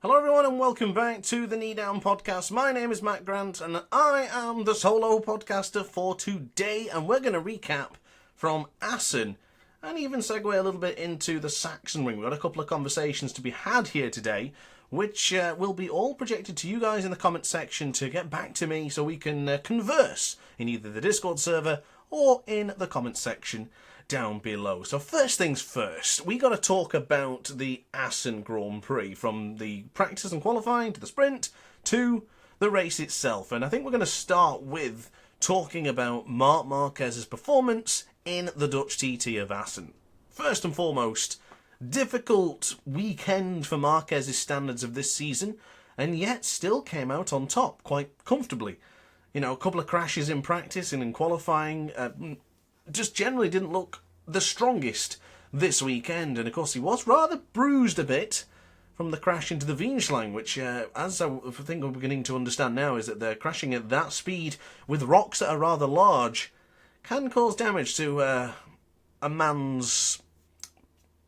Hello everyone and welcome back to the KneeDown Podcast. My name is Matt Grant and I am the solo podcaster for today, and we're going to recap from Assen and even segue a little bit into the Sachsenring. We've got a couple of conversations to be had here today, which will be all projected to you guys in the comment section to get back to me so we can converse in either the Discord server or in the comment section down below. So first things first, we got to talk about the Assen Grand Prix, from the practice and qualifying to the sprint to the race itself. And I think we're going to start with talking about Marc Marquez's performance in the Dutch TT of Assen. First and foremost, difficult weekend for Marquez's standards of this season, and yet still came out on top quite comfortably. You know, a couple of crashes in practice and in qualifying, just generally didn't look the strongest this weekend. And of course he was rather bruised a bit from the crash into the Wienslang, which as I think we're beginning to understand now is that they're crashing at that speed with rocks that are rather large can cause damage to a man's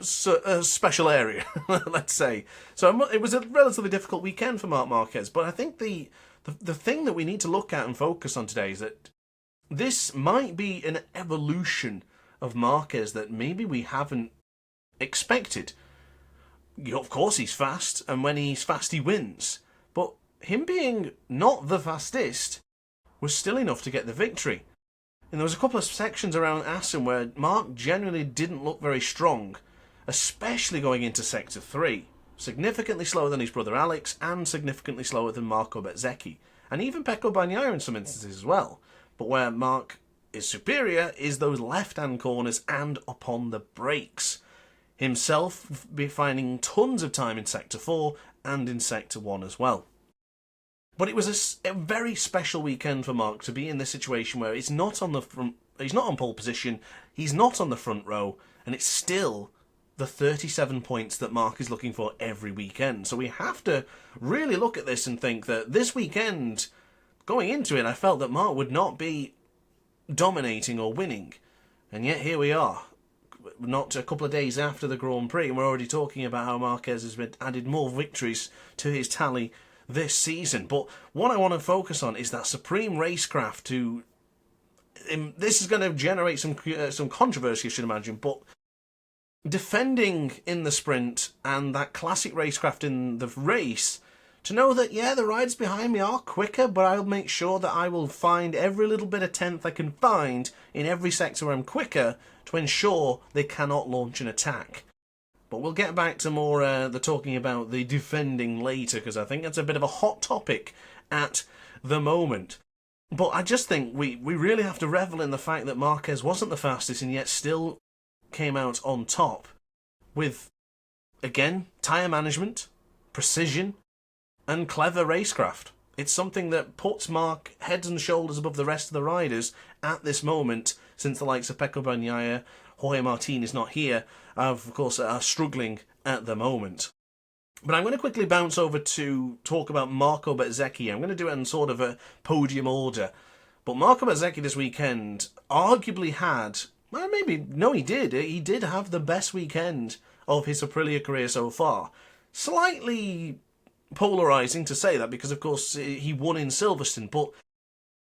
special area, let's say. So it was a relatively difficult weekend for Marc Marquez, but I think the thing that we need to look at and focus on today is that this might be an evolution of Marquez that maybe we haven't expected. Of course he's fast, and when he's fast he wins. But him being not the fastest was still enough to get the victory. And there was a couple of sections around Assen where Marc generally didn't look very strong, especially going into Sector 3. Significantly slower than his brother Alex, and significantly slower than Marco Bezzecchi. And even Pecco Bagnaia in some instances as well. But where Marc is superior is those left-hand corners and upon the brakes. Himself be finding tons of time in Sector 4 and in Sector 1 as well. But it was a very special weekend for Marc to be in this situation where he's not on the front, he's not on pole position, he's not on the front row, and it's still the 37 points that Marc is looking for every weekend. So we have to really look at this and think that this weekend, going into it, I felt that Marc would not be dominating or winning. And yet here we are, not a couple of days after the Grand Prix, and we're already talking about how Marquez has added more victories to his tally this season. But what I want to focus on is that supreme racecraft. This is going to generate some controversy, I should imagine, but defending in the sprint and that classic racecraft in the race, to know that, yeah, the riders behind me are quicker, but I'll make sure that I will find every little bit of tenth I can find in every sector where I'm quicker to ensure they cannot launch an attack. But we'll get back to more the talking about the defending later, because I think that's a bit of a hot topic at the moment. But I just think we really have to revel in the fact that Marquez wasn't the fastest and yet still came out on top with, again, tyre management, precision, and clever racecraft. It's something that puts Marc heads and shoulders above the rest of the riders at this moment, since the likes of Pecco Bagnaia, Jorge Martin is not here, of course are struggling at the moment. But I'm going to quickly bounce over to talk about Marco Bezzecchi. I'm going to do it in sort of a podium order. But Marco Bezzecchi this weekend arguably had, well, maybe, no, he did have the best weekend of his Aprilia career so far. Slightly polarising to say that because, of course, he won in Silverstone, but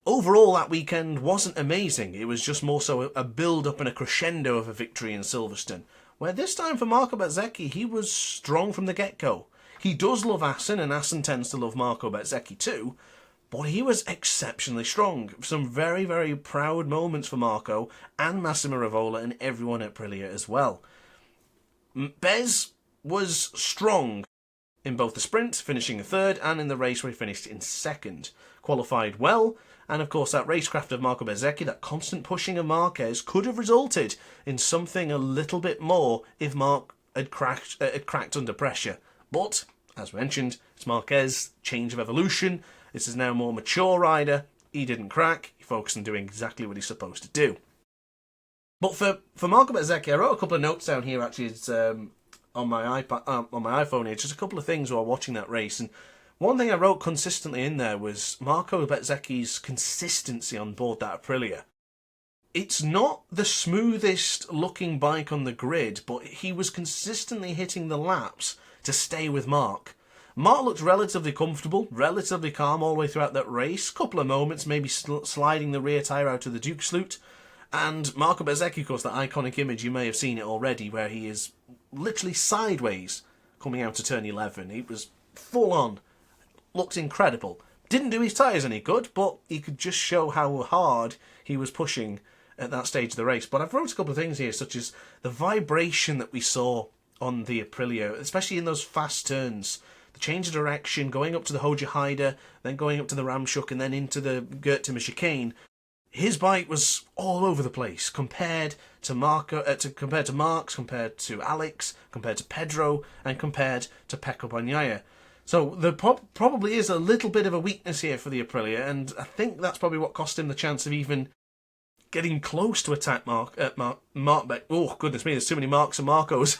overall that weekend wasn't amazing. It was just more so a build-up and a crescendo of a victory in Silverstone, where this time for Marco Bezzecchi, he was strong from the get-go. He does love Assen, and Assen tends to love Marco Bezzecchi too, but he was exceptionally strong. Some very, very proud moments for Marco and Massimo Rivola and everyone at Aprilia as well. Bez was strong in both the sprint, finishing third, and in the race where he finished in second. Qualified well, and of course that racecraft of Marco Bezzecchi, that constant pushing of Marquez, could have resulted in something a little bit more if Marc had cracked under pressure. But, as mentioned, it's Marquez, change of evolution. This is now a more mature rider. He didn't crack. He focused on doing exactly what he's supposed to do. But for Marco Bezzecchi, I wrote a couple of notes down here, actually. It's on my iPhone here, just a couple of things while watching that race. And one thing I wrote consistently in there was Marco Bezzecchi's consistency on board that Aprilia. It's not the smoothest looking bike on the grid, but he was consistently hitting the laps to stay with Marc. Marc looked relatively comfortable, relatively calm all the way throughout that race. Couple of moments, maybe sliding the rear tyre out of the Duke Sloot. And Marco Bezzecchi, of course, that iconic image, you may have seen it already, where he is literally sideways coming out to turn 11. He was full on. Looked incredible. Didn't do his tyres any good, but he could just show how hard he was pushing at that stage of the race. But I've wrote a couple of things here, such as the vibration that we saw on the Aprilia, especially in those fast turns. The change of direction, going up to the Hoja Haida, then going up to the Ramshoek, and then into the Gerttimer chicane. His bike was all over the place compared to Marc's, compared to Alex, compared to Pedro, and compared to Pecco Bagnaia. So there probably is a little bit of a weakness here for the Aprilia, and I think that's probably what cost him the chance of even getting close to attack Marc. Oh, goodness me, there's too many Marcs and Marcos.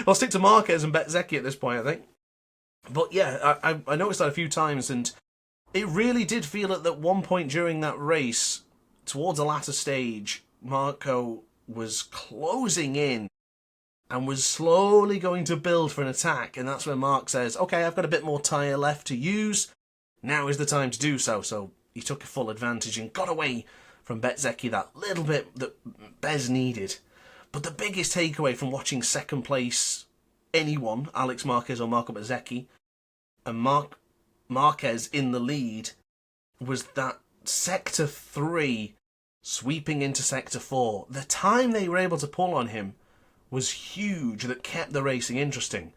I'll stick to Marquez and Bezzecchi at this point, I think. But yeah, I noticed that a few times, and it really did feel at one point during that race, towards the latter stage, Marco was closing in and was slowly going to build for an attack, and that's when Marc says, okay, I've got a bit more tyre left to use, now is the time to do so. So he took full advantage and got away from Bezzecchi that little bit that Bez needed. But the biggest takeaway from watching second place anyone, Alex Marquez or Marco Bezzecchi, and Marquez in the lead, was that Sector 3 sweeping into Sector 4. The time they were able to pull on him was huge, that kept the racing interesting.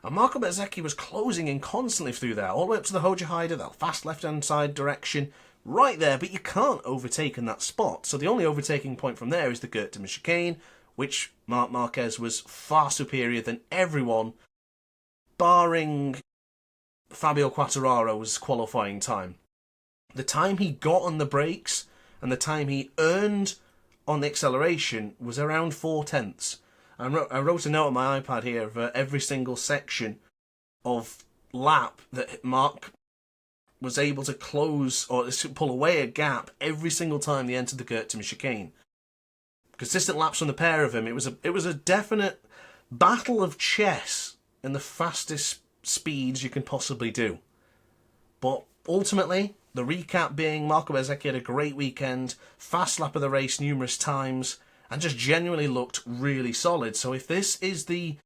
And Marco Bezzecchi was closing in constantly through there, all the way up to the Hoja Haida, that fast left-hand side direction, right there, but you can't overtake in that spot. So the only overtaking point from there is the Gerttimer chicane, which Marc Marquez was far superior than everyone, barring Fabio Quartararo's qualifying time. The time he got on the brakes and the time he earned on the acceleration was around 4/10. I wrote a note on my iPad here of every single section of lap that Marc was able to close or pull away a gap every single time they entered the Gerttimer chicane. Consistent laps from the pair of them. It was a definite battle of chess in the fastest speeds you can possibly do. But ultimately, the recap being Marco Bezzecchi had a great weekend, fast lap of the race numerous times, and just genuinely looked really solid. So if this is the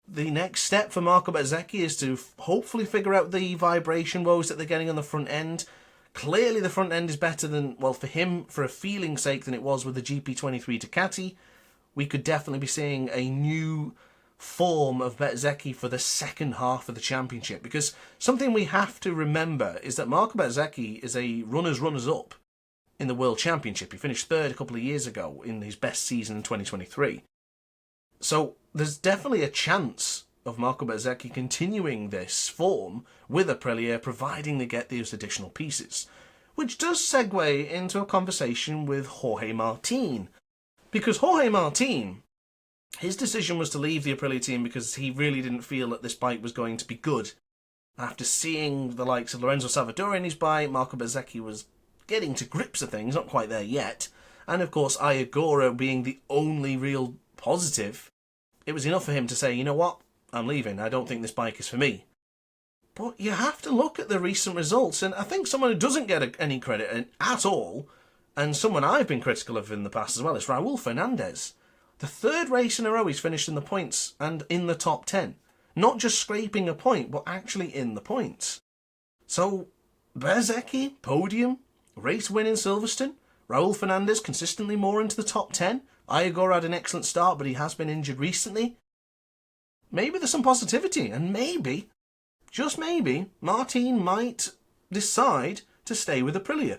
next step for Marco Bezzecchi is to hopefully figure out the vibration woes that they're getting on the front end. Clearly the front end is better than, well, for him, for a feeling's sake, than it was with the GP23 Ducati. We could definitely be seeing a new form of Bezzecchi for the second half of the championship, because something we have to remember is that Marco Bezzecchi is a runners-up in the World Championship. He finished third a couple of years ago in his best season in 2023. So there's definitely a chance of Marco Bezzecchi continuing this form with Aprilia, providing they get these additional pieces. Which does segue into a conversation with Jorge Martin. Because Jorge Martin, his decision was to leave the Aprilia team because he really didn't feel that this bike was going to be good. After seeing the likes of Lorenzo Savadori in his bike, Marco Bezzecchi was getting to grips of things, not quite there yet. And of course, Iagora being the only real positive, it was enough for him to say, you know what, I'm leaving, I don't think this bike is for me. But you have to look at the recent results, and I think someone who doesn't get any credit at all, and someone I've been critical of in the past as well, is Raul Fernandez. The third race in a row he's finished in the points and in the top 10. Not just scraping a point, but actually in the points. So, Bezzecchi, podium, race win in Silverstone. Raul Fernandez consistently more into the top 10. Iagora had an excellent start, but he has been injured recently. Maybe there's some positivity, and maybe, just maybe, Martin might decide to stay with Aprilia.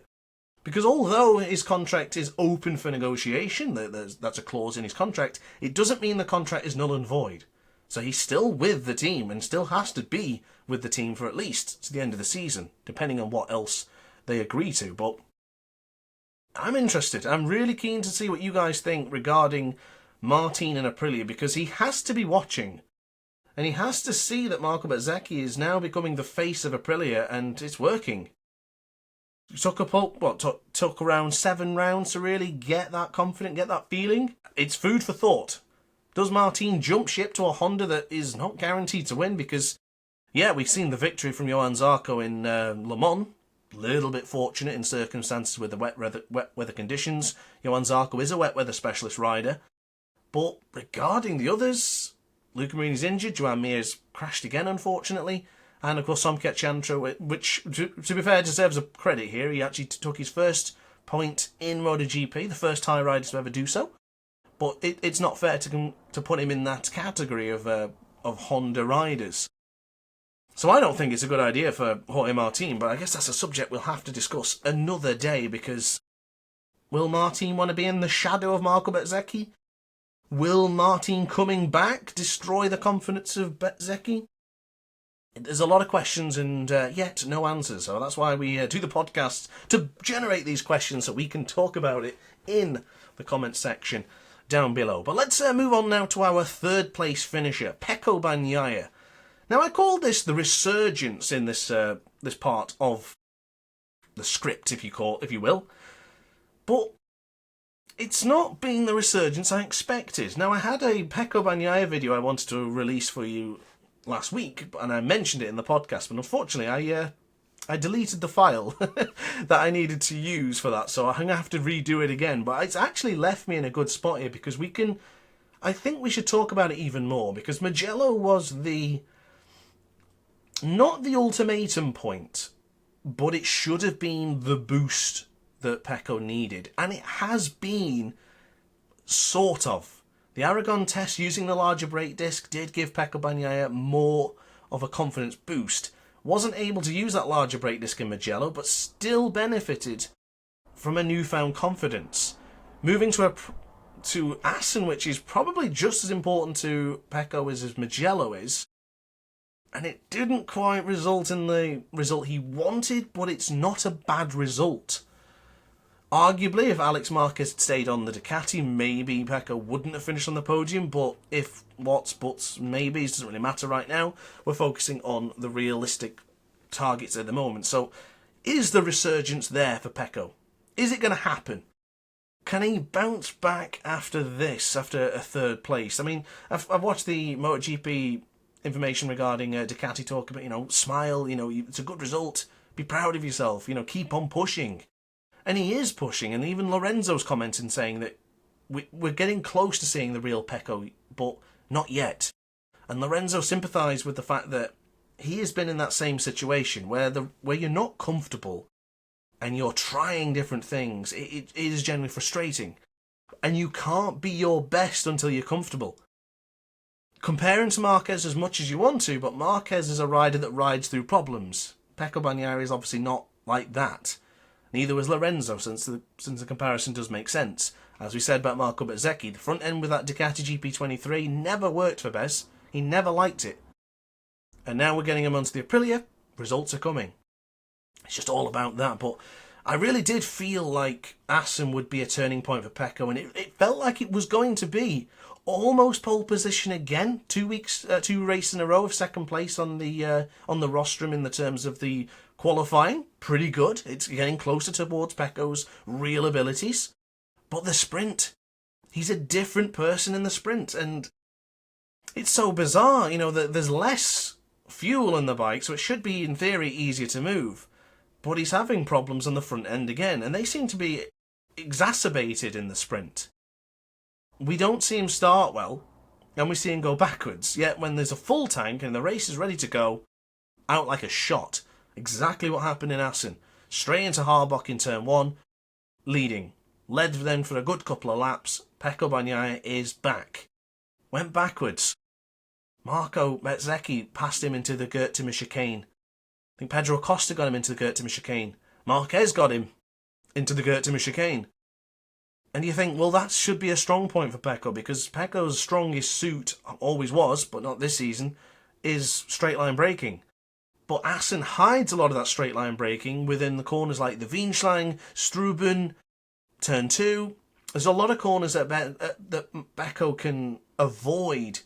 Because although his contract is open for negotiation, that's a clause in his contract, it doesn't mean the contract is null and void. So he's still with the team and still has to be with the team for at least to the end of the season, depending on what else they agree to. But I'm interested. I'm really keen to see what you guys think regarding Martin and Aprilia, because he has to be watching. And he has to see that Marco Bezzecchi is now becoming the face of Aprilia, and it's working. Took around 7 rounds to really get that confident, get that feeling. It's food for thought. Does Martin jump ship to a Honda that is not guaranteed to win? Because Yeah, we've seen the victory from Johann Zarco in Le Mans. Little bit fortunate in circumstances with the wet weather conditions. Johann Zarco is a wet weather specialist rider. But regarding the others, Luca Marini's injured, Joan Mir's crashed again, unfortunately. And of course, Somket Chantra, which, to be fair, deserves a credit here. He actually took his first point in MotoGP, the first Thai rider to ever do so. But it's not fair to put him in that category of Honda riders. So I don't think it's a good idea for Jorge Martin, but I guess that's a subject we'll have to discuss another day, because will Martin want to be in the shadow of Marco Bezzecchi? Will Martin coming back destroy the confidence of Bezzecchi? There's a lot of questions and yet no answers, so that's why we do the podcast, to generate these questions so we can talk about it in the comments section down below. But let's move on now to our third place finisher, Pecco Bagnaia. Now, I call this the resurgence in this part of the script, if you will, but it's not been the resurgence I expected. Now, I had a Pecco Bagnaia video I wanted to release for you last week, and I mentioned it in the podcast, but unfortunately, I deleted the file that I needed to use for that, so I'm going to have to redo it again. But it's actually left me in a good spot here, because I think we should talk about it even more, because Mugello was not the ultimatum point, but it should have been the boost that Pecco needed. And it has been, sort of. The Aragon test using the larger brake disc did give Pecco Bagnaia more of a confidence boost. Wasn't able to use that larger brake disc in Mugello, but still benefited from a newfound confidence. Moving to Assen, which is probably just as important to Pecco as Mugello is, and it didn't quite result in the result he wanted, but it's not a bad result. Arguably, if Alex Marquez had stayed on the Ducati, maybe Pecco wouldn't have finished on the podium, but if what's, buts, maybes, doesn't really matter right now. We're focusing on the realistic targets at the moment. So, is the resurgence there for Pecco? Is it going to happen? Can he bounce back after this, after a third place? I mean, I've watched the MotoGP information regarding Ducati talk about, smile, it's a good result, be proud of yourself, keep on pushing. And he is pushing, and even Lorenzo's commenting saying that we're getting close to seeing the real Pecco, but not yet. And Lorenzo sympathised with the fact that he has been in that same situation where you're not comfortable and you're trying different things. It is generally frustrating. And you can't be your best until you're comfortable. Comparing to Marquez as much as you want to, but Marquez is a rider that rides through problems. Pecco Bagnaia is obviously not like that. Neither was Lorenzo, since the comparison does make sense. As we said about Marco Bezzecchi, the front end with that Ducati GP23 never worked for Bez. He never liked it. And now we're getting him onto the Aprilia. Results are coming. It's just all about that. But I really did feel like Assen would be a turning point for Pecco, and it felt like it was going to be. Almost pole position again. 2 races in a row of second place on the rostrum in the terms of the qualifying. Pretty good. It's getting closer towards Pecco's real abilities. But the sprint, he's a different person in the sprint, and it's so bizarre. That there's less fuel on the bike, so it should be in theory easier to move. But he's having problems on the front end again, and they seem to be exacerbated in the sprint. We don't see him start well, and we see him go backwards. Yet when there's a full tank and the race is ready to go, out like a shot. Exactly what happened in Assen. Straight into Harbach in turn 1, leading. Led then for a good couple of laps. Pecco Bagnaia is back. Went backwards. Marco Bezzecchi passed him into the Gert-Timmer chicane. I think Pedro Acosta got him into the Gert-Timmer chicane. Marquez got him into the Gert-Timmer chicane. And you think, well, that should be a strong point for Pecco, because Pecco's strongest suit, always was, but not this season, is straight line braking. But Assen hides a lot of that straight line braking within the corners like the Weinschlang, Struben, turn 2. There's a lot of corners that Pecco can avoid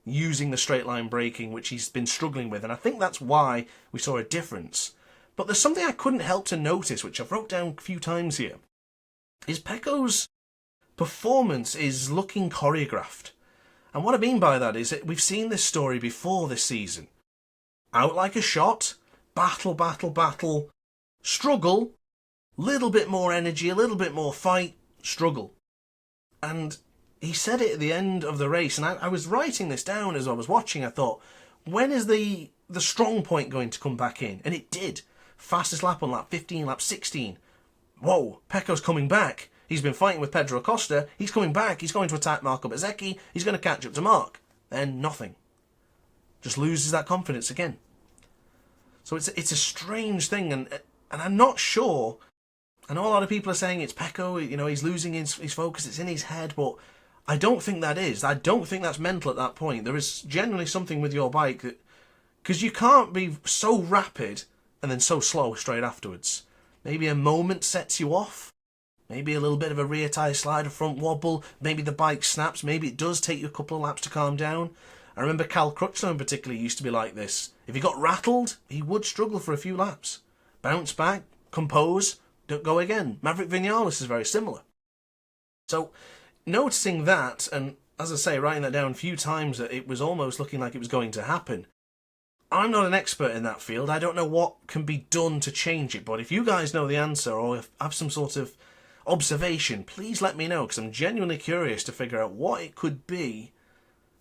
using the straight line braking, which he's been struggling with, and I think that's why we saw a difference. But there's something I couldn't help to notice, which I've wrote down a few times here, is Pecco's performance is looking choreographed. And what I mean by that is that we've seen this story before this season. out like a shot, battle, battle, battle, struggle, little bit more energy, a little bit more fight, struggle. And he said it at the end of the race, and I was writing this down as I was watching. I thought, when is the strong point going to come back in? And it did. Fastest lap on lap 15, lap 16. Whoa, Pecco's coming back. He's been fighting with Pedro Acosta. He's coming back. He's going to attack Marco Bezzecchi. He's going to catch up to Marc. Then nothing. Just loses that confidence again. So it's a strange thing, and I'm not sure. I know a lot of people are saying it's Pecco, he's losing his focus, it's in his head, but I don't think that is. I don't think that's mental at that point. There is generally something with your bike that, because you can't be so rapid and then so slow straight afterwards. Maybe a moment sets you off. Maybe a little bit of a rear tyre slide, a front wobble. Maybe the bike snaps. Maybe it does take you a couple of laps to calm down. I remember Cal Crutchlow in particular used to be like this. If he got rattled, he would struggle for a few laps. Bounce back, compose, don't go again. Maverick Vinales is very similar. So, noticing that, and as I say, writing that down a few times, that it was almost looking like it was going to happen. I'm not an expert in that field. I don't know what can be done to change it, but if you guys know the answer or have some sort of observation, please let me know, because I'm genuinely curious to figure out what it could be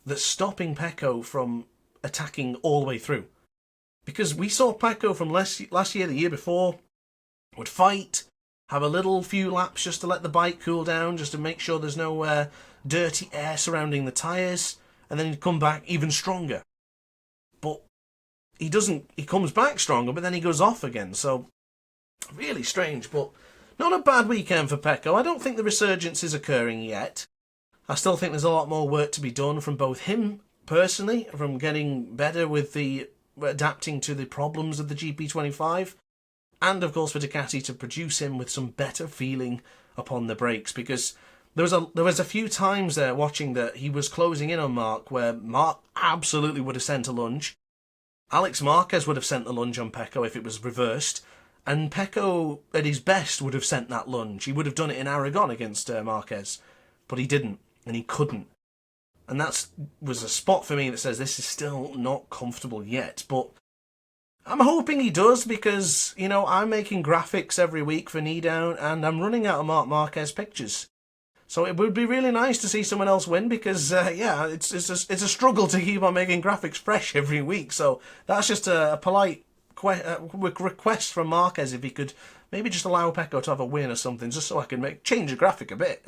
that's stopping Pecco from attacking all the way through. Because we saw Pecco from last year, the year before, would fight, have a little few laps just to let the bike cool down, just to make sure there's no dirty air surrounding the tyres, and then he'd come back even stronger. But he doesn't. He comes back stronger, but then he goes off again. So, really strange, but not a bad weekend for Pecco. I don't think the resurgence is occurring yet. I still think there's a lot more work to be done from both him personally, from getting better with the adapting to the problems of the GP25, and of course for Ducati to produce him with some better feeling upon the brakes, because there was a few times there watching that he was closing in on Marc where Marc absolutely would have sent a lunge. Alex Marquez would have sent the lunge on Pecco if it was reversed, and Pecco at his best would have sent that lunge. He would have done it in Aragon against Marquez, but he didn't, and he couldn't. And that was a spot for me that says this is still not comfortable yet. But I'm hoping he does, because, I'm making graphics every week for KneeDown, and I'm running out of Marc Marquez pictures. So it would be really nice to see someone else win, because, it's a struggle to keep on making graphics fresh every week. So that's just a polite request from Marquez, if he could maybe just allow Pecco to have a win or something, just so I can change the graphic a bit.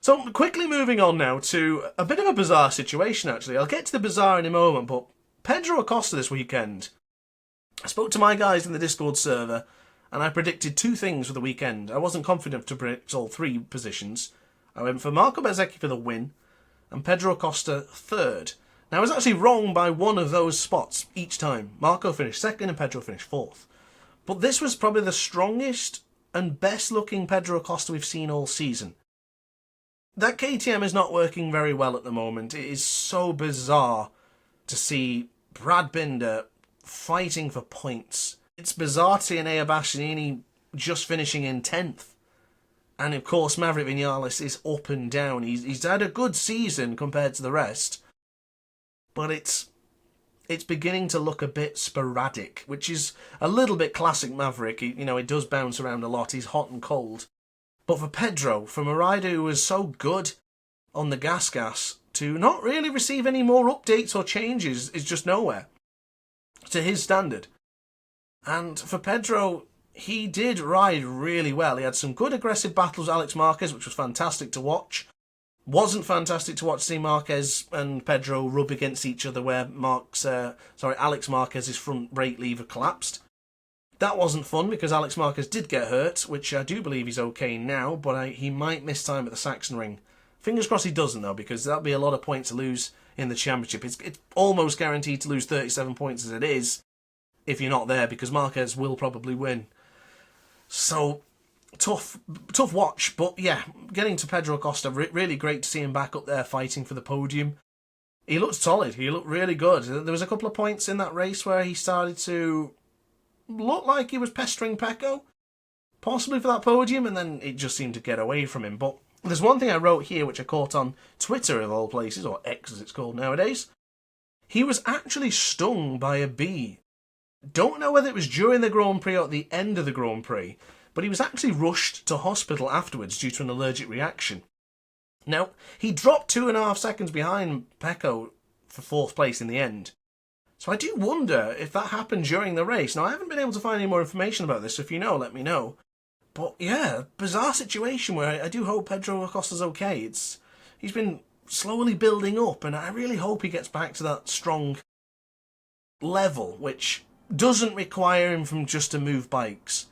So, quickly moving on now to a bit of a bizarre situation, actually. I'll get to the bizarre in a moment, but Pedro Acosta this weekend. I spoke to my guys in the Discord server, and I predicted two things for the weekend. I wasn't confident to predict all three positions. I went for Marco Bezzecchi for the win, and Pedro Acosta third. Now, I was actually wrong by one of those spots each time. Marco finished second, and Pedro finished fourth. But this was probably the strongest and best-looking Pedro Acosta we've seen all season. That KTM is not working very well at the moment. It is so bizarre to see Brad Binder fighting for points. It's bizarre to see Enea Bastianini just finishing in 10th. And of course, Maverick Vinales is up and down. He's had a good season compared to the rest. But it's beginning to look a bit sporadic, which is a little bit classic Maverick. It does bounce around a lot. He's hot and cold. But for Pedro, from a rider who was so good on the gas, to not really receive any more updates or changes is just nowhere, to his standard. And for Pedro, he did ride really well. He had some good aggressive battles with Alex Marquez, which was fantastic to watch. Wasn't fantastic to watch see Marquez and Pedro rub against each other where Alex Marquez's front brake lever collapsed. That wasn't fun, because Alex Marquez did get hurt, which I do believe he's okay now, but he might miss time at the Sachsenring. Fingers crossed he doesn't, though, because that'll be a lot of points to lose in the championship. It's almost guaranteed to lose 37 points as it is, if you're not there, because Marquez will probably win. So, tough watch, but yeah, getting to Pedro Acosta, really great to see him back up there fighting for the podium. He looked solid, he looked really good. There was a couple of points in that race where he started to look like he was pestering Pecco, possibly for that podium, and then it just seemed to get away from him. But there's one thing I wrote here which I caught on Twitter, of all places, or X as it's called nowadays. he was actually stung by a bee. Don't know whether it was during the Grand Prix or at the end of the Grand Prix, but he was actually rushed to hospital afterwards due to an allergic reaction. Now, he dropped 2.5 seconds behind Pecco for 4th place in the end. So I do wonder if that happened during the race. Now, I haven't been able to find any more information about this, so if you know, let me know. But yeah, bizarre situation where I do hope Pedro Acosta's okay. He's been slowly building up, and I really hope he gets back to that strong level, which doesn't require him from just to move bikes.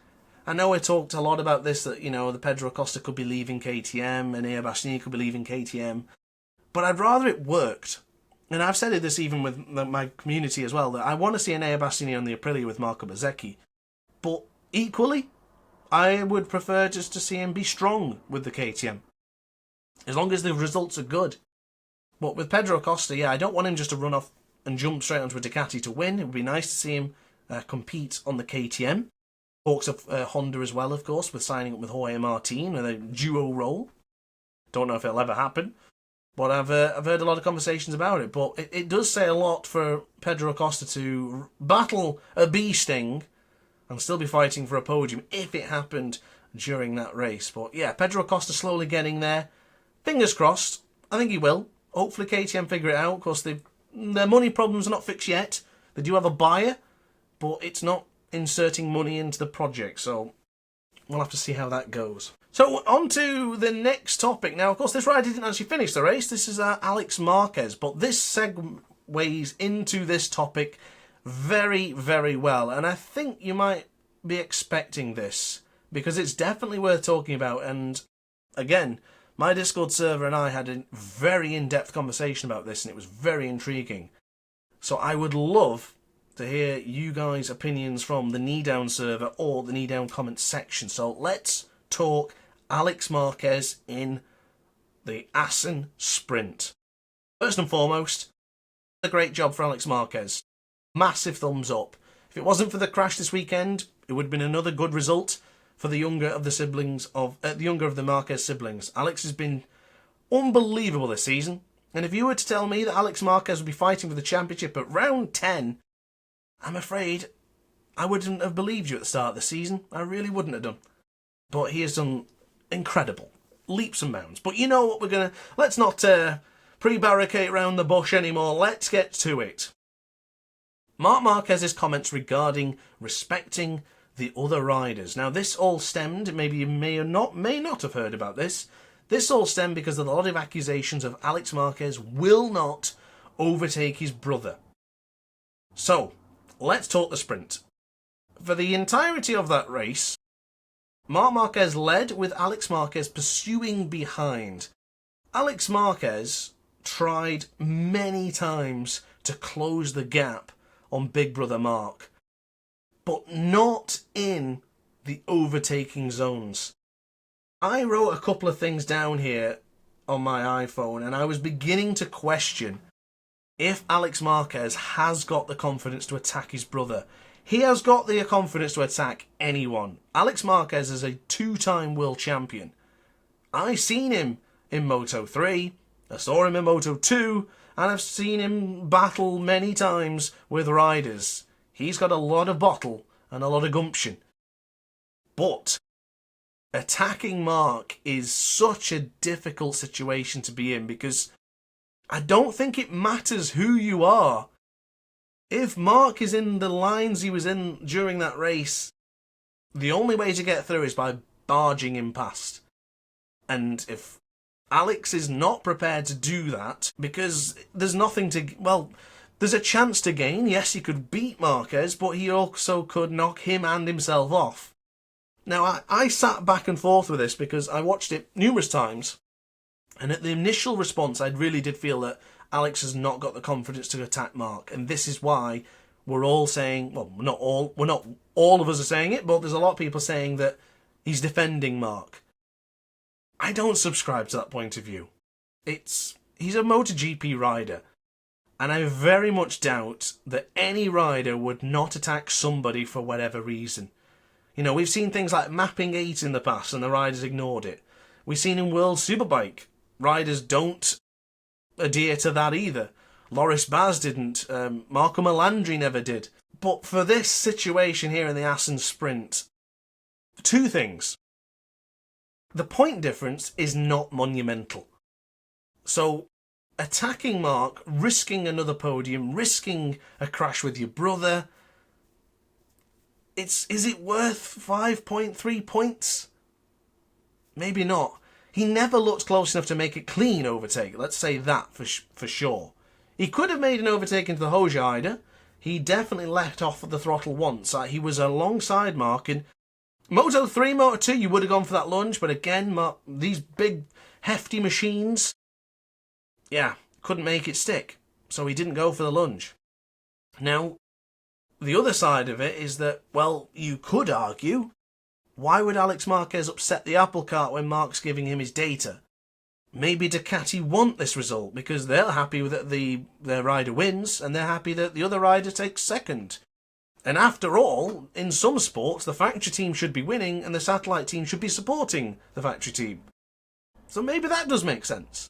I know I talked a lot about this, that, the Pedro Acosta could be leaving KTM and Enea Bastianini could be leaving KTM, but I'd rather it worked. And I've said this even with my community as well, that I want to see Enea Bastianini on the Aprilia with Marco Bezzecchi, but equally, I would prefer just to see him be strong with the KTM, as long as the results are good. But with Pedro Acosta, I don't want him just to run off and jump straight onto a Ducati to win. It would be nice to see him compete on the KTM. Talks of Honda as well, of course, with signing up with Jorge Martin with a duo role. Don't know if it'll ever happen, but I've heard a lot of conversations about it. But it does say a lot for Pedro Acosta to battle a bee sting and still be fighting for a podium if it happened during that race. But yeah, Pedro Acosta slowly getting there. Fingers crossed. I think he will. Hopefully KTM figure it out. Of course, their money problems are not fixed yet. They do have a buyer, but it's not inserting money into the project, so we'll have to see how that goes. So on to the next topic. Now, of course, this rider didn't actually finish the race. This is Alex Marquez, but this segues into this topic very, very well, and I think you might be expecting this, because it's definitely worth talking about. And again, my Discord server and I had a very in-depth conversation about this, and it was very intriguing. So I would love to hear you guys' opinions from the KneeDown server or the KneeDown comments section. So let's talk Alex Marquez in the Assen sprint. First and foremost, a great job for Alex Marquez. Massive thumbs up. If it wasn't for the crash this weekend, it would have been another good result for the younger of the Marquez siblings. Alex has been unbelievable this season, and if you were to tell me that Alex Marquez would be fighting for the championship at round 10, I'm afraid I wouldn't have believed you at the start of the season. I really wouldn't have done. But he has done incredible. Leaps and bounds. But you know what, let's not pre-barricade around the bush anymore. Let's get to it. Marc Marquez's comments regarding respecting the other riders. Now, this all stemmed, maybe you may not have heard about this. This all stemmed because of a lot of accusations of Alex Marquez will not overtake his brother. So, let's talk the sprint. For the entirety of that race, Marc Marquez led with Alex Marquez pursuing behind. Alex Marquez tried many times to close the gap on Big Brother Marc, but not in the overtaking zones. I wrote a couple of things down here on my iPhone, and I was beginning to question if Alex Marquez has got the confidence to attack his brother. He has got the confidence to attack anyone. Alex Marquez is a 2-time world champion. I've seen him in Moto3, I saw him in Moto2, and I've seen him battle many times with riders. He's got a lot of bottle and a lot of gumption. But attacking Marc is such a difficult situation to be in, because I don't think it matters who you are. If Marc is in the lines he was in during that race, the only way to get through is by barging him past. And if Alex is not prepared to do that, because there's nothing to... Well, there's a chance to gain. Yes, he could beat Marquez, but he also could knock him and himself off. Now, I sat back and forth with this because I watched it numerous times, and at the initial response, I really did feel that Alex has not got the confidence to attack Marc, and this is why we're all saying, well, not all of us are saying it, but there's a lot of people saying that he's defending Marc. I don't subscribe to that point of view. He's a MotoGP rider, and I very much doubt that any rider would not attack somebody for whatever reason. You know, we've seen things like Mapping 8 in the past, and the riders ignored it. We've seen in World Superbike, riders don't adhere to that either. Loris Baz didn't. Marco Melandri never did. But for this situation here in the Assen sprint, two things. The point difference is not monumental. So, attacking Marc, risking another podium, risking a crash with your brother, is it worth 5.3 points? Maybe not. He never looked close enough to make a clean overtake, let's say that for sure. He could have made an overtake into the Hoja. He definitely let off the throttle once. He was alongside Marc. In Moto 3, Moto 2, you would have gone for that lunge, but again, these big, hefty machines, couldn't make it stick. So he didn't go for the lunge. Now, the other side of it is that, well, you could argue, why would Alex Marquez upset the apple cart when Marc's giving him his data? Maybe Ducati want this result because they're happy that their rider wins and they're happy that the other rider takes second. And after all, in some sports, the factory team should be winning and the satellite team should be supporting the factory team. So maybe that does make sense.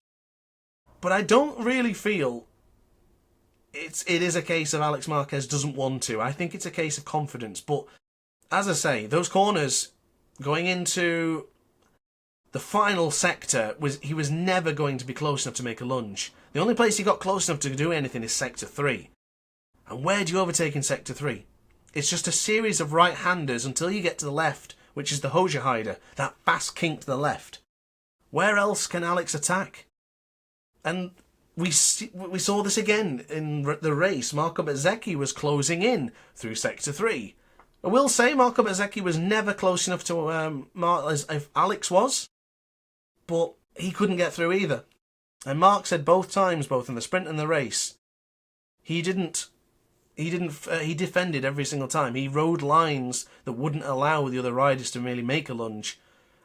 But I don't really feel it is a case of Alex Marquez doesn't want to. I think it's a case of confidence. But as I say, those corners going into the final sector, he was never going to be close enough to make a lunge. The only place he got close enough to do anything is Sector 3. And where do you overtake in Sector 3? It's just a series of right-handers until you get to the left, which is the Hoja, that fast kink to the left. Where else can Alex attack? And we saw this again in the race. Marco Bezzecchi was closing in through Sector 3. I will say Marco Bezzecchi was never close enough to as if Alex was, but he couldn't get through either. And Marc said both times, both in the sprint and the race, he defended every single time. He rode lines that wouldn't allow the other riders to really make a lunge.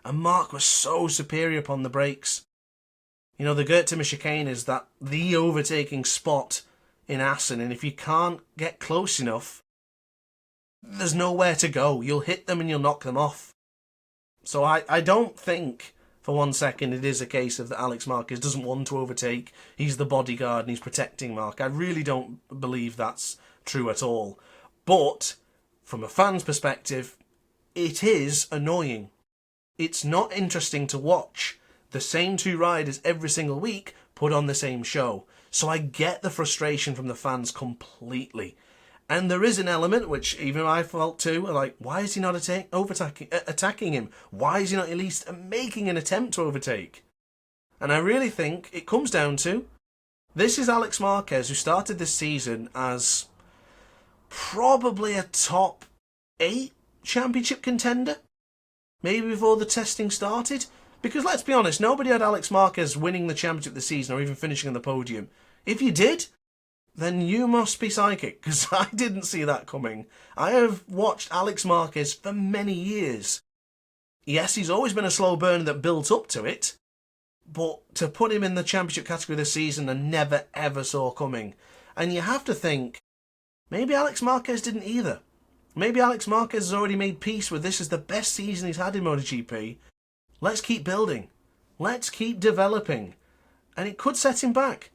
And Marc was so superior upon the brakes. You know, the Goethe chicane is the overtaking spot in Assen, and if you can't get close enough, there's nowhere to go. You'll hit them and you'll knock them off. So I don't think for 1 second it is a case of that Alex Marquez doesn't want to overtake. He's the bodyguard and he's protecting Marc. I really don't believe that's true at all. But from a fan's perspective, it is annoying. It's not interesting to watch the same two riders every single week put on the same show. So I get the frustration from the fans completely. And there is an element, which even I felt too, like, why is he not attacking him? Why is he not at least making an attempt to overtake? And I really think it comes down to, this is Alex Marquez, who started this season as probably a top 8 championship contender, maybe before the testing started. Because let's be honest, nobody had Alex Marquez winning the championship this season or even finishing on the podium. If you did, then you must be psychic, because I didn't see that coming. I have watched Alex Marquez for many years. Yes, he's always been a slow burner that built up to it, but to put him in the championship category this season, I never ever saw coming. And you have to think, maybe Alex Marquez didn't either. Maybe Alex Marquez has already made peace with this is the best season he's had in MotoGP. Let's keep building. Let's keep developing. And it could set him back.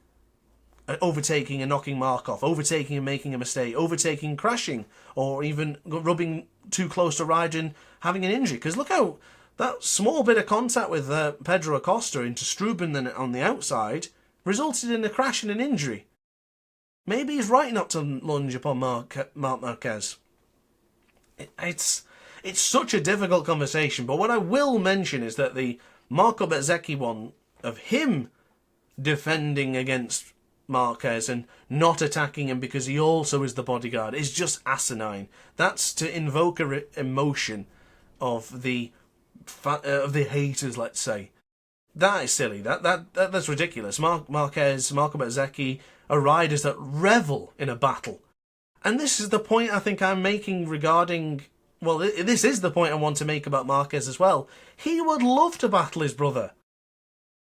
Overtaking and knocking Marc off, overtaking and making a mistake, overtaking and crashing, or even rubbing too close to rider and having an injury. Because look how that small bit of contact with Pedro Acosta into Struben on the outside resulted in a crash and an injury. Maybe he's right not to lunge upon Marc Marquez. It's such a difficult conversation, but what I will mention is that the Marco Bezzecchi one of him defending against Marquez and not attacking him because he also is the bodyguard is just asinine. That's to invoke a emotion of the haters, let's say. That is silly. That's ridiculous. Marquez, Marco Bezzecchi are riders that revel in a battle. And this is the point I think I'm making regarding... Well, this is the point I want to make about Marquez as well. He would love to battle his brother.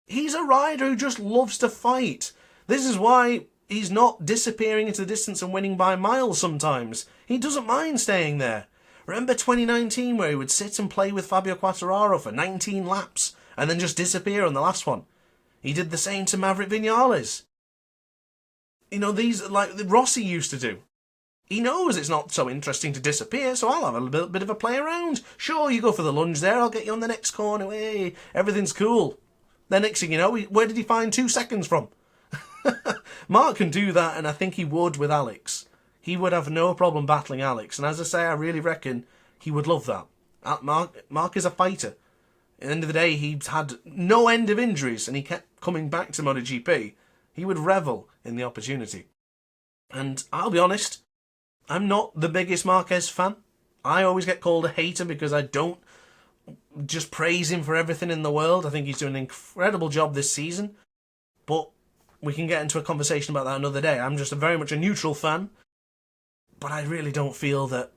He's a rider who just loves to fight. This is why he's not disappearing into the distance and winning by miles sometimes. He doesn't mind staying there. Remember 2019 where he would sit and play with Fabio Quartararo for 19 laps and then just disappear on the last one? He did the same to Maverick Vinales. these, like Rossi used to do. He knows it's not so interesting to disappear, so I'll have a little bit of a play around. Sure, you go for the lunge there, I'll get you on the next corner. Hey, everything's cool. Then next thing you know, where did he find 2 seconds from? Marc can do that, and I think he would with Alex. He would have no problem battling Alex, and as I say, I really reckon he would love that. Marc is a fighter. At the end of the day, he's had no end of injuries, and he kept coming back to MotoGP. He would revel in the opportunity. And I'll be honest, I'm not the biggest Marquez fan. I always get called a hater because I don't just praise him for everything in the world. I think he's doing an incredible job this season. But we can get into a conversation about that another day. I'm just very much a neutral fan. But I really don't feel that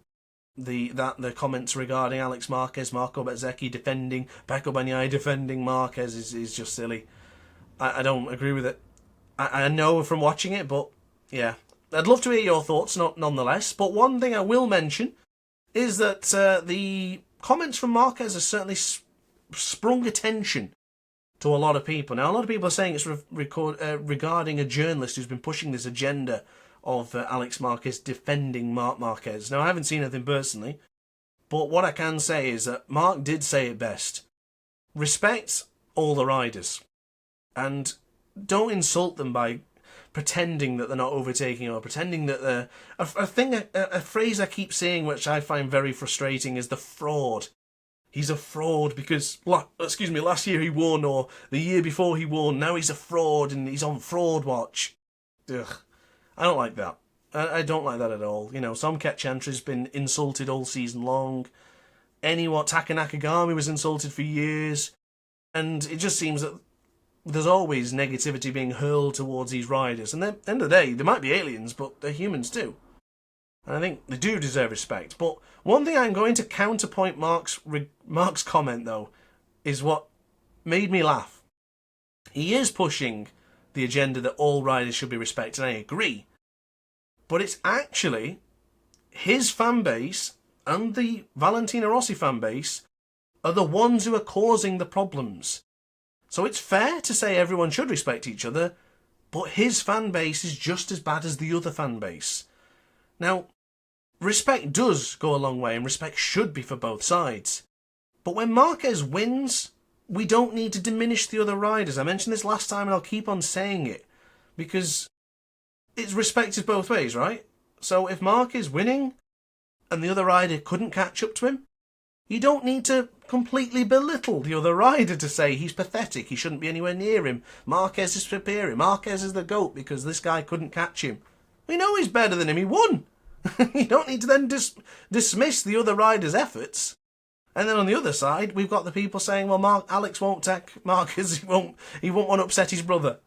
the comments regarding Alex Marquez, Marco Bezzecchi defending, Pecco Bagnaia defending Marquez is just silly. I don't agree with it. I know from watching it, but yeah. I'd love to hear your thoughts, nonetheless. But one thing I will mention is that the comments from Marquez have certainly sprung attention to a lot of people. Now, a lot of people are saying it's regarding a journalist who's been pushing this agenda of Alex Marquez defending Marc Marquez. Now, I haven't seen anything personally, but what I can say is that Marc did say it best. Respect all the riders, and don't insult them by pretending that they're not overtaking or pretending that they're... A phrase I keep saying which I find very frustrating is the fraud. He's a fraud because, last year he won, or the year before he won, now he's a fraud and he's on fraud watch. Ugh. I don't like that. I don't like that at all. Some Chantry's been insulted all season long. Taka Nakagami was insulted for years. And it just seems that there's always negativity being hurled towards these riders. And at the end of the day, they might be aliens, but they're humans too. And I think they do deserve respect. But one thing I'm going to counterpoint Marc's comment, though, is what made me laugh. He is pushing the agenda that all riders should be respected, and I agree. But it's actually his fan base and the Valentino Rossi fan base are the ones who are causing the problems. So it's fair to say everyone should respect each other, but his fan base is just as bad as the other fan base. Now, respect does go a long way, and respect should be for both sides. But when Marquez wins, we don't need to diminish the other riders. I mentioned this last time, and I'll keep on saying it, because it's respected both ways, right? So if Marc is winning, and the other rider couldn't catch up to him, you don't need to completely belittle the other rider to say he's pathetic, he shouldn't be anywhere near him, Marquez is superior, Marquez is the GOAT because this guy couldn't catch him. We know he's better than him, he won. You don't need to then dismiss the other rider's efforts. And then on the other side, we've got the people saying, well, Alex won't attack Marquez, he won't want to upset his brother.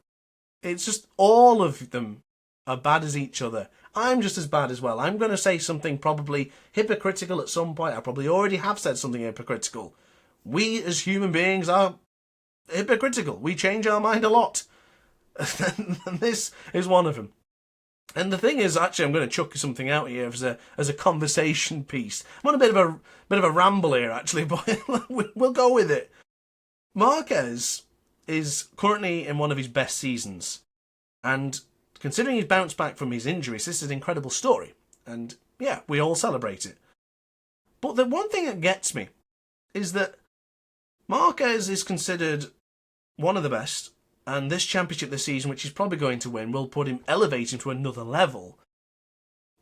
It's just all of them are bad as each other. I'm just as bad as well. I'm going to say something probably hypocritical at some point. I probably already have said something hypocritical. We as human beings are hypocritical. We change our mind a lot. And this is one of them. And the thing is, actually, I'm going to chuck something out here as a conversation piece. I'm on a bit of a ramble here, actually, but we'll go with it. Marquez is currently in one of his best seasons. And considering he's bounced back from his injuries, this is an incredible story. And yeah, we all celebrate it. But the one thing that gets me is that Marquez is considered one of the best, and this championship this season, which he's probably going to win, will elevate him to another level.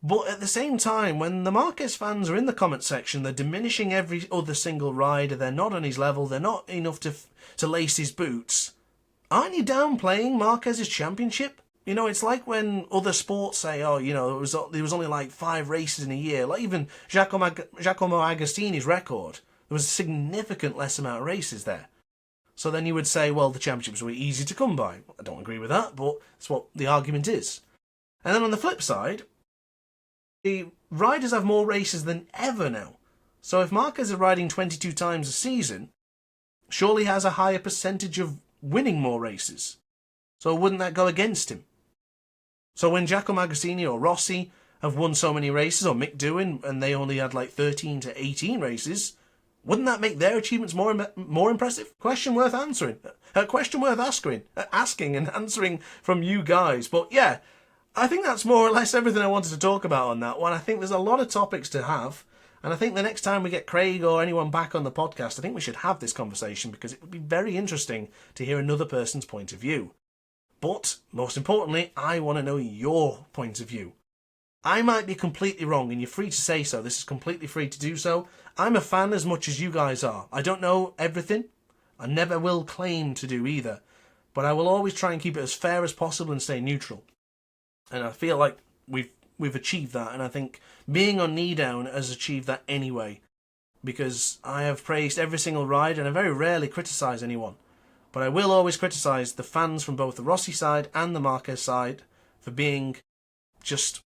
But at the same time, when the Marquez fans are in the comment section, they're diminishing every other single rider, they're not on his level, they're not enough to lace his boots. Aren't you downplaying Marquez's championship? It's like when other sports say, there was only like 5 races in a year. Like even Giacomo Agostini's record, there was a significant less amount of races there. So then you would say, well, the championships were easy to come by. I don't agree with that, but that's what the argument is. And then on the flip side, the riders have more races than ever now. So if Marquez is riding 22 times a season, surely he has a higher percentage of winning more races. So wouldn't that go against him? So when Giacomo Agostini or Rossi have won so many races, or Mick Doohan, and they only had like 13 to 18 races, wouldn't that make their achievements more impressive? Question worth answering. Question worth asking and answering from you guys. But yeah, I think that's more or less everything I wanted to talk about on that one. I think there's a lot of topics to have. And I think the next time we get Craig or anyone back on the podcast, I think we should have this conversation because it would be very interesting to hear another person's point of view. But, most importantly, I want to know your point of view. I might be completely wrong, and you're free to say so. This is completely free to do so. I'm a fan as much as you guys are. I don't know everything. I never will claim to do either. But I will always try and keep it as fair as possible and stay neutral. And I feel like we've achieved that, and I think being on KneeDown has achieved that anyway. Because I have praised every single ride, and I very rarely criticise anyone. But I will always criticise the fans from both the Rossi side and the Marquez side for being just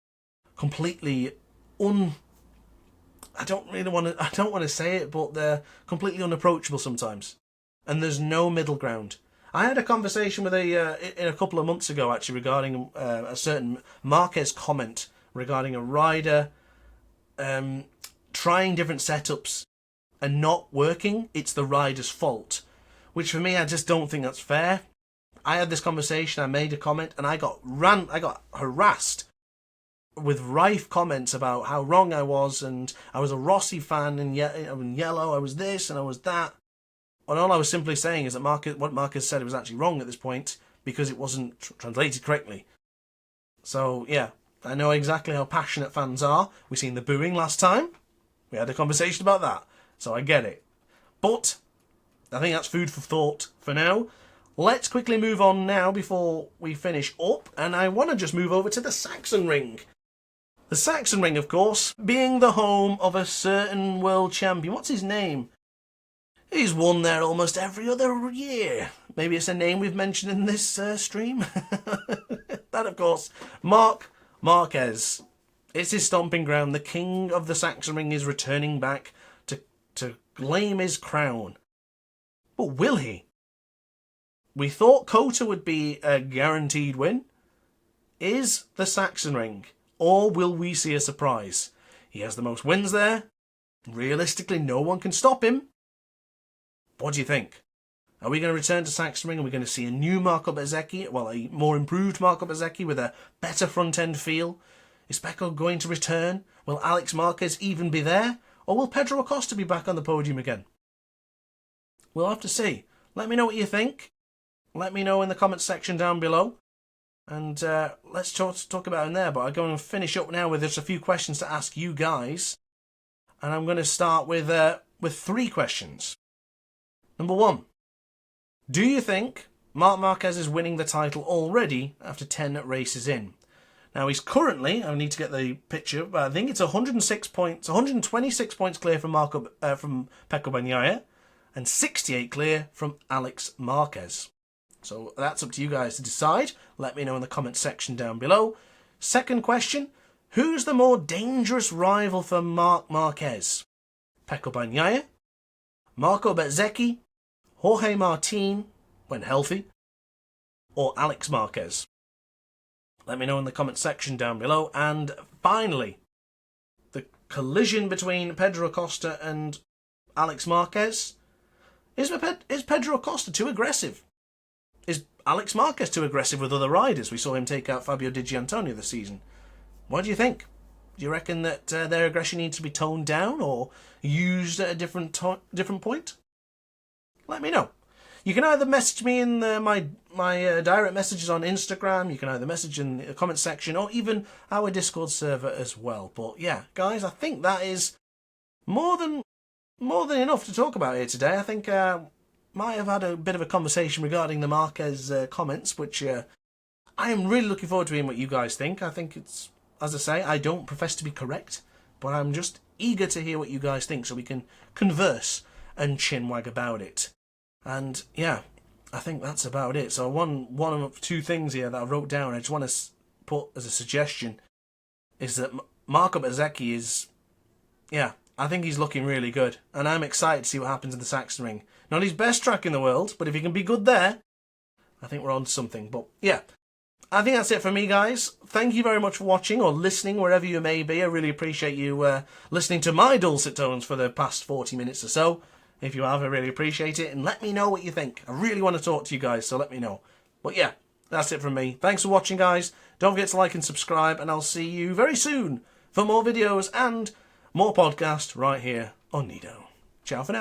completely I don't want to say it, but they're completely unapproachable sometimes. And there's no middle ground. I had a conversation with a couple of months ago actually regarding a certain Marquez comment regarding a rider trying different setups and not working. It's the rider's fault, which for me I just don't think that's fair. I had this conversation, I made a comment, and I got harassed with rife comments about how wrong I was, and I was a Rossi fan in yellow, I was this and I was that. And all I was simply saying is that what Marquez said was actually wrong at this point because it wasn't translated correctly. So, yeah, I know exactly how passionate fans are. We seen the booing last time. We had a conversation about that. So I get it. But I think that's food for thought for now. Let's quickly move on now before we finish up. And I want to just move over to the Sachsenring. The Sachsenring, of course, being the home of a certain world champion. What's his name? He's won there almost every other year. Maybe it's a name we've mentioned in this stream. That, of course, Marquez. It's his stomping ground. The king of the Sachsenring is returning back to claim his crown. But will he? We thought Kota would be a guaranteed win. Is the Sachsenring? Or will we see a surprise? He has the most wins there. Realistically, no one can stop him. What do you think? Are we going to return to Sachsenring? Are we going to see a new Marco Bezzecchi? Well, a more improved Marco Bezzecchi with a better front-end feel? Is Pecco going to return? Will Alex Marquez even be there? Or will Pedro Acosta be back on the podium again? We'll have to see. Let me know what you think. Let me know in the comments section down below. And let's talk about it in there. But I'm going to finish up now with just a few questions to ask you guys. And I'm going to start with 3 questions. Number 1. Do you think Marc Marquez is winning the title already after 10 races in? Now he's currently, I need to get the picture, but I think it's 126 points clear from Pecco Bagnaia, and 68 clear from Alex Marquez. So that's up to you guys to decide. Let me know in the comment section down below. Second question, who's the more dangerous rival for Marc Marquez? Pecco Bagnaia, Marco Bezzecchi, Jorge Martin, when healthy, or Alex Marquez? Let me know in the comment section down below. And finally, the collision between Pedro Acosta and Alex Marquez. Is Pedro Acosta too aggressive? Is Alex Marquez too aggressive with other riders? We saw him take out Fabio Di Giannantonio this season. What do you think? Do you reckon that their aggression needs to be toned down or used at a different point? Let me know. You can either message me in my direct messages on Instagram, you can either message in the comment section, or even our Discord server as well. But yeah, guys, I think that is more than enough to talk about here today. I think might have had a bit of a conversation regarding the Marquez comments, which I am really looking forward to hearing what you guys think. I think it's, as I say, I don't profess to be correct, but I'm just eager to hear what you guys think so we can converse and chinwag about it. And yeah, I think that's about it. So one of 2 things here that I wrote down, I just want to put as a suggestion, is that Marco Bezzecchi is, yeah, I think he's looking really good. And I'm excited to see what happens in the Sachsenring. Not his best track in the world, but if he can be good there, I think we're on to something. But yeah, I think that's it for me, guys. Thank you very much for watching or listening, wherever you may be. I really appreciate you listening to my dulcet tones for the past 40 minutes or so. If you have, I really appreciate it. And let me know what you think. I really want to talk to you guys, so let me know. But yeah, that's it from me. Thanks for watching, guys. Don't forget to like and subscribe, and I'll see you very soon for more videos and more podcasts right here on KneeDown. Ciao for now.